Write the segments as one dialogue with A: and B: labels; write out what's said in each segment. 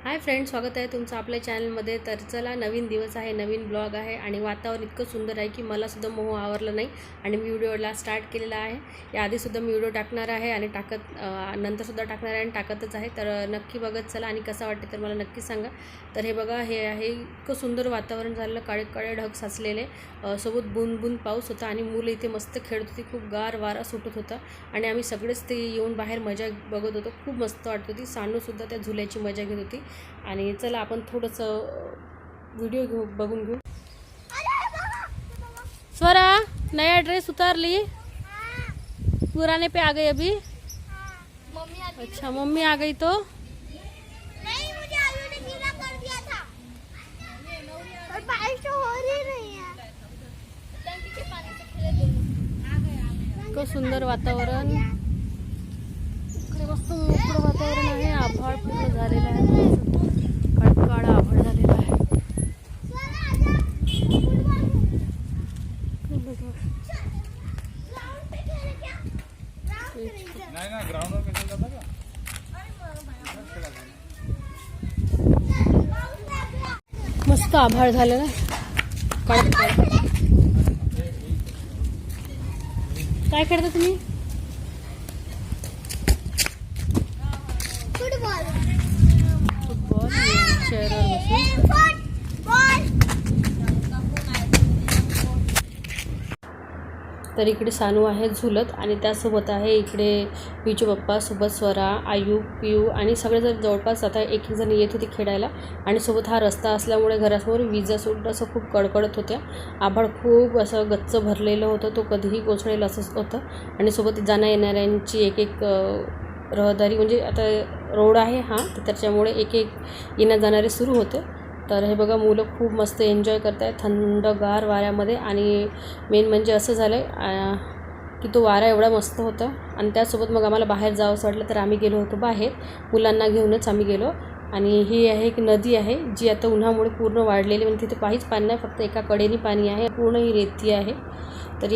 A: Hi friends, स्वागत आहे तुमचं आपल्या चॅनलमध्ये. तर चला, नवीन दिवस आहे, नवीन ब्लॉग आहे आणि वातावरण इतकं सुंदर आहे की मलासुद्धा मोह आवरला नाही आणि मी व्हिडिओला स्टार्ट केलेला आहे. याआधीसुद्धा मी व्हिडिओ टाकणार आहे आणि नंतरसुद्धा टाकणार आहे आणि टाकतच आहे. तर नक्की बघत चला आणि कसा वाटते तर मला नक्की सांगा. तर हे बघा, हे आहे इतकं सुंदर वातावरण झालेलं, काळे काळे ढग साचलेले, सोबत बूंद बूंद पाऊस होता आणि मुलं इथे मस्त खेळत होती. खूप गार वारा सुटत होता आणि आम्ही सगळेच ते येऊन बाहेर मजा बघत होतो. खूप मस्त वाटत होती. सानूसुद्धा त्या झुल्याची मजा घेत होती. आणि चला आपण थोडंसं व्हिडिओ बघून घेऊ. स्वरा, नया ड्रेस उतार ली, पुराने पे आ गई अभी. अच्छा, मम्मी आ गई तो
B: नहीं, मुझे आलू ने गीला कर दिया था और बारिश तो हो रही नहीं है. टंकी के पानी से खेले दोनों.
A: इतकं सुंदर वातावरण, इकडे मस्त मोकळं वातावरण आहे. आभाळ पूर्ण झालेलं आहे, काळा आभाळ झालेला आहे.
B: नहीं ना, ग्राउंड में खेल जाता का.
A: मस्त आभाळ झालं ना, काय करता तुम्ही?
B: फुटबॉल
A: फुटबॉल चेअरवर बसून. तर इकडे सानू आहे झुलत आणि त्यासोबत आहे इकडे पिचू पप्पा सोबत, स्वरा, आयू, पियू आणि सगळेजण जवळपास आता एक जण येत होते खेळायला. आणि सोबत हा रस्ता असल्यामुळे घरासमोर विजा सुद्धा असं खूप कडकडत होत्या. आभाळ खूप असं गच्च भरलेलं होतं, तो कधीही कोसळेल असंच होतं. आणि सोबत जाण्या येणाऱ्यांची एक रहदारी, म्हणजे आता रोड आहे हा, तर त्याच्यामुळे एक येण्या जाणारे सुरू होते. तर हे बघा, मुलं खूप मस्त एन्जॉय करत आहेत थंडगार वाऱ्यामध्ये. आणि मेन म्हणजे असं झालं आहे की तो वारा एवढा मस्त होता. आणि त्यासोबत मग आम्हाला बाहेर जावं असं वाटलं, तर आम्ही गेलो होतो बाहेर, मुलांना घेऊनच आम्ही गेलो. आणि ही आहे एक नदी आहे जी आता उन्हामुळे पूर्ण वाढलेली, म्हणजे तिथे काहीच पाणी नाही, फक्त एका कडेने पाणी आहे. पूर्ण ही रेती आहे. तर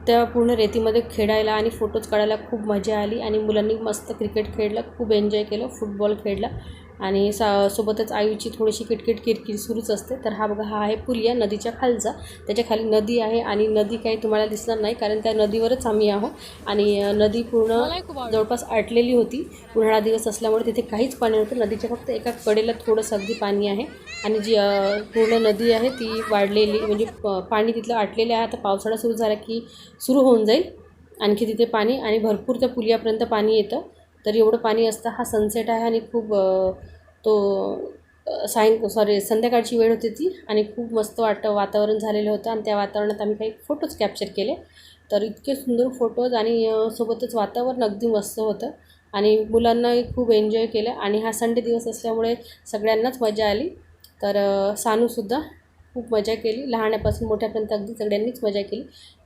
A: या पूर्ण रेतीमध्ये खेळायला आणि फोटोज काढायला खूप मजा आली. आणि मुलांनी मस्त क्रिकेट खेळलं, खूप एन्जॉय केलं, फुटबॉल खेळला. आणि सोबतच आईची थोडीशी किरकिर सुरूच असते. तर हा बघा, हा आहे पूल या नदीच्या खालचा. त्याच्या खाली नदी आहे आणि नदी काही तुम्हाला दिसणार नाही, कारण त्या नदीवरच आम्ही आहोत. आणि नदी पूर्ण जवळपास आटलेली होती. उन्हाळा दिवस असल्यामुळे तिथे काहीच पाणी नव्हतं. नदीच्या फक्त एका कडेला थोडंसं अगदी पाणी आहे. आणि जी पूर्ण नदी आहे ती वाढलेली, म्हणजे पाणी तिथलं आटलेलं आहे. आता पावसाळा सुरू झाला की सुरू होऊन जाईल आणखी तिथे पाणी, आणि भरपूर त्या पुलियापर्यंत पाणी येतं. तर एवढं पाणी असतं. हा सनसेट आहे आणि खूप संध्याकाळची वेळ होती ती, आणि खूप मस्त वातावरण झालेलं होतं. आणि त्या वातावरणात आम्ही काही फोटोज कॅप्चर केले. तर इतके सुंदर फोटोज, आणि सोबतच वातावरण अगदी मस्त होतं आणि मुलांनाही खूप एन्जॉय केलं. आणि हा संडे दिवस असल्यामुळे सगळ्यांनाच मजा आली. तर सानूसुद्धा खूप मजा केली, लहानापासून मोठ्यापर्यंत अगदी सगळ्यांनीच मजा केली.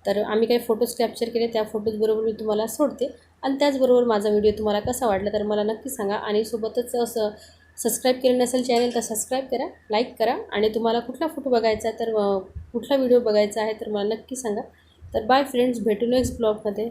A: तर आम्ही काही फोटोज कॅप्चर केले, त्या फोटोजबरोबर मी तुम्हाला सोडते. आणि त्याचबरोबर माझा व्हिडिओ तुम्हाला कसा वाटला तर मला नक्की सांगा. आणि सोबतच असं सबस्क्राईब केलं नसेल चॅनल तर सबस्क्राईब करा, लाईक करा. आणि तुम्हाला कुठला फोटो बघायचा आहे तर कुठला व्हिडिओ बघायचा आहे तर मला नक्की सांगा. तर बाय फ्रेंड्स, भेटू नेक्स्ट ब्लॉगमध्ये.